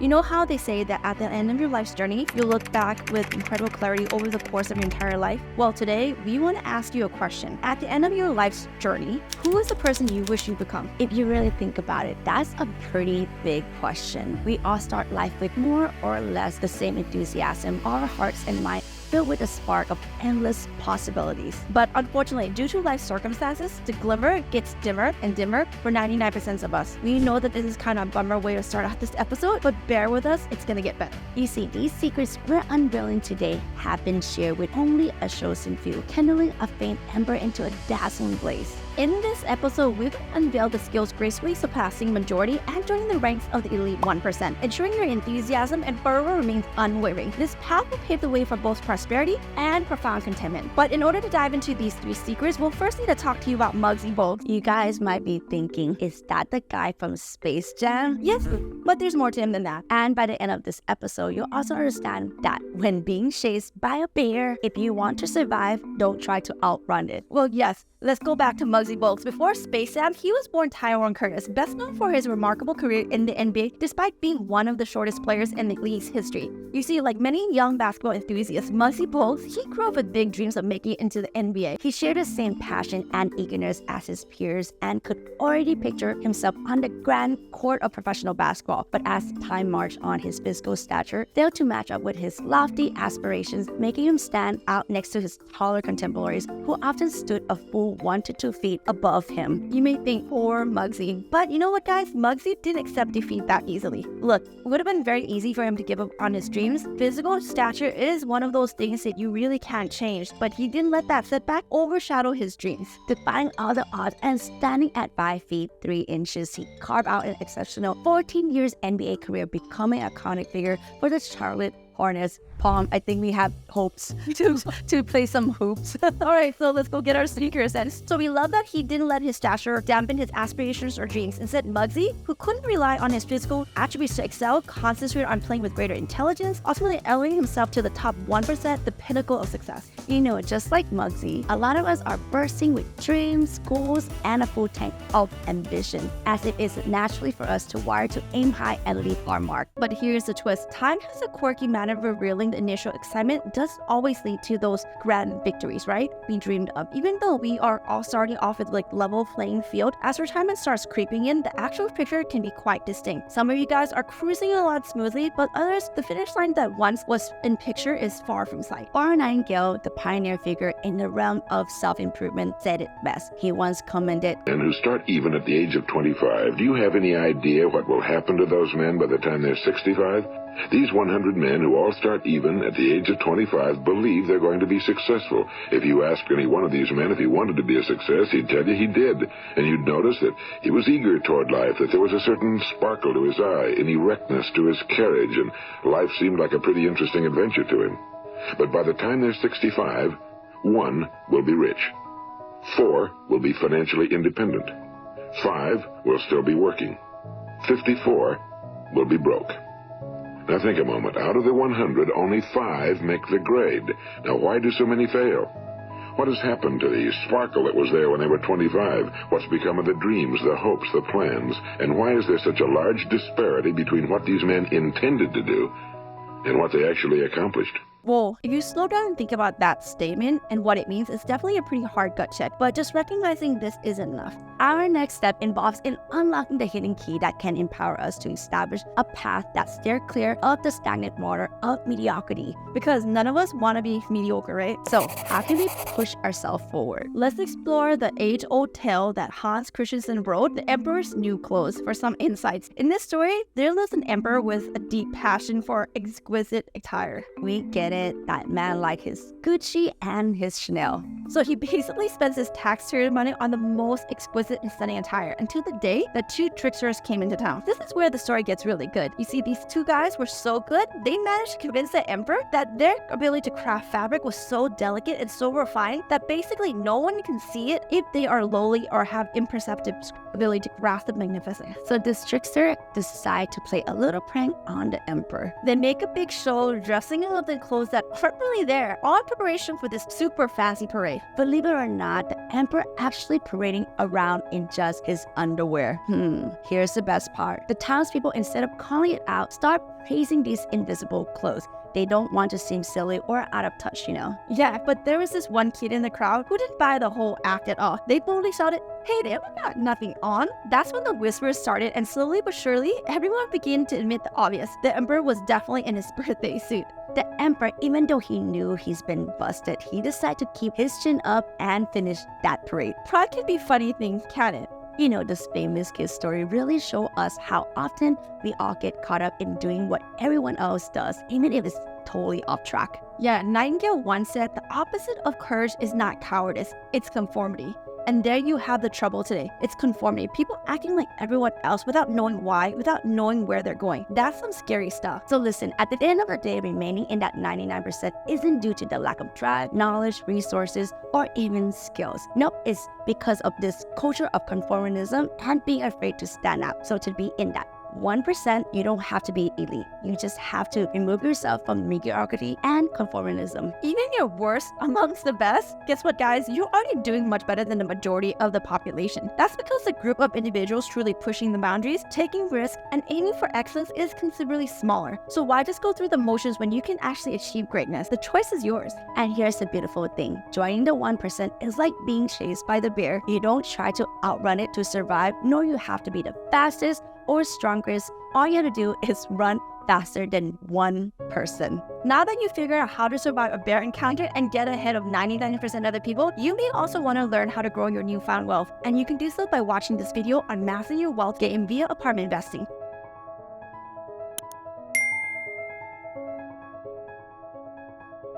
You know how they say that at the end of your life's journey, you'll look back with incredible clarity over the course of your entire life? Well, today, we want to ask you a question. At the end of your life's journey, who is the person you wish you become? If you really think about it, that's a pretty big question. We all start life with more or less the same enthusiasm, our hearts and minds filled with a spark of endless possibilities. But unfortunately, due to life circumstances, the glimmer gets dimmer and dimmer for 99% of us. We know that this is kind of a bummer way to start off this episode, but bear with us, it's gonna get better. You see, these secrets we're unveiling today have been shared with only a chosen few, kindling a faint ember into a dazzling blaze. In this episode, we've unveiled the skills gracefully surpassing majority and joining the ranks of the elite 1%, ensuring your enthusiasm and fervor remains unwavering. This path will pave the way for both prosperity and profound contentment. But in order to dive into these 3 secrets, we'll first need to talk to you about Mugsy Buls. You guys might be thinking, is that the guy from Space Jam? Yes, but there's more to him than that. And by the end of this episode, you'll also understand that when being chased by a bear, if you want to survive, don't try to outrun it. Well, yes. Let's go back to Mugsy Buls. Before Space Jam, he was born Tyrone Curtis, best known for his remarkable career in the NBA, despite being one of the shortest players in the league's history. You see, like many young basketball enthusiasts, Mugsy Buls, he grew up with big dreams of making it into the NBA. He shared the same passion and eagerness as his peers and could already picture himself on the grand court of professional basketball. But as time marched on, his physical stature failed to match up with his lofty aspirations, making him stand out next to his taller contemporaries, who often stood a full 1 to 2 feet above him. You may think, poor Mugsy. But you know what, guys? Mugsy didn't accept defeat that easily. Look, it would have been very easy for him to give up on his dreams. Physical stature is one of those things that you really can't change, but he didn't let that setback overshadow his dreams. Defying all the odds and standing at 5 feet 3 inches, he carved out an exceptional 14 years NBA career, becoming an iconic figure for the Charlotte Hornets. Palm, I think we have hopes to play some hoops. All right, so let's go get our sneakers then. So we love that he didn't let his stature dampen his aspirations or dreams. Instead, Mugsy, who couldn't rely on his physical attributes to excel, concentrated on playing with greater intelligence, ultimately elevating himself to the top 1%, the pinnacle of success. You know, just like Mugsy, a lot of us are bursting with dreams, goals, and a full tank of ambition, as it is naturally for us to wire to aim high and leave our mark. But here's the twist. Time has a quirky manner of revealing the initial excitement does always lead to those grand victories, right? We dreamed of. Even though we are all starting off with like level playing field, as retirement starts creeping in, the actual picture can be quite distinct. Some of you guys are cruising a lot smoothly, but others, the finish line that once was in picture is far from sight. Warren Nightingale, the pioneer figure in the realm of self-improvement, said it best. He once commented, "Men who start even at the age of 25, do you have any idea what will happen to those men by the time they're 65? These 100 men who all start even at the age of 25 believe they're going to be successful. If you ask any one of these men if he wanted to be a success, he'd tell you he did. And you'd notice that he was eager toward life, that there was a certain sparkle to his eye, an erectness to his carriage, and life seemed like a pretty interesting adventure to him. But by the time they're 65, 1 will be rich. 4 will be financially independent. 5 will still be working. 54 will be broke." Now think a moment. Out of the 100, only 5 make the grade. Now why do so many fail? What has happened to the sparkle that was there when they were 25? What's become of the dreams, the hopes, the plans? And why is there such a large disparity between what these men intended to do and what they actually accomplished? Well, if you slow down and think about that statement and what it means, it's definitely a pretty hard gut check, but just recognizing this isn't enough. Our next step involves in unlocking the hidden key that can empower us to establish a path that steers clear of the stagnant water of mediocrity. Because none of us want to be mediocre, right? So how can we push ourselves forward? Let's explore the age-old tale that Hans Christensen wrote, The Emperor's New Clothes, for some insights. In this story, there lives an emperor with a deep passion for exquisite attire. We get it. That man liked his Gucci and his Chanel. So he basically spends his taxpayer money on the most exquisite and stunning attire until the day that 2 tricksters came into town. This is where the story gets really good. You see, these 2 guys were so good, they managed to convince the emperor that their ability to craft fabric was so delicate and so refined that basically no one can see it if they are lowly or have imperceptive ability to grasp the magnificence. So this trickster decide to play a little prank on the emperor. They make a big show dressing in the clothes that aren't really there, all in preparation for this super fancy parade. Believe it or not, the emperor actually parading around down in just his underwear. Here's the best part. The townspeople, instead of calling it out, start praising these invisible clothes. They don't want to seem silly or out of touch, you know? Yeah, but there was this one kid in the crowd who didn't buy the whole act at all. They boldly shouted, "Hey there, we got nothing on." That's when the whispers started, and slowly but surely, everyone began to admit the obvious. The emperor was definitely in his birthday suit. The emperor, even though he knew he's been busted, he decided to keep his chin up and finish that parade. Pride can be funny things, can it? You know, this famous kid story really show us how often we all get caught up in doing what everyone else does, even if it's totally off track. Yeah, Nightingale once said the opposite of courage is not cowardice, it's conformity. And there you have the trouble today. It's conformity. People acting like everyone else without knowing why, without knowing where they're going. That's some scary stuff. So listen, at the end of the day, remaining in that 99% isn't due to the lack of drive, knowledge, resources, or even skills. Nope, it's because of this culture of conformism and being afraid to stand out. So to be in that 1%, you don't have to be elite. You just have to remove yourself from mediocrity and conformism. Even your worst amongst the best, guess what guys, you're already doing much better than the majority of the population. That's because the group of individuals truly pushing the boundaries, taking risks, and aiming for excellence is considerably smaller. So why just go through the motions when you can actually achieve greatness? The choice is yours. And here's the beautiful thing. Joining the 1% is like being chased by the bear. You don't try to outrun it to survive, nor you have to be the fastest or strongest. All you have to do is run faster than one person. Now that you figure out how to survive a bear encounter and get ahead of 99% of the people, you may also want to learn how to grow your newfound wealth. And you can do so by watching this video on mastering your wealth game via apartment investing.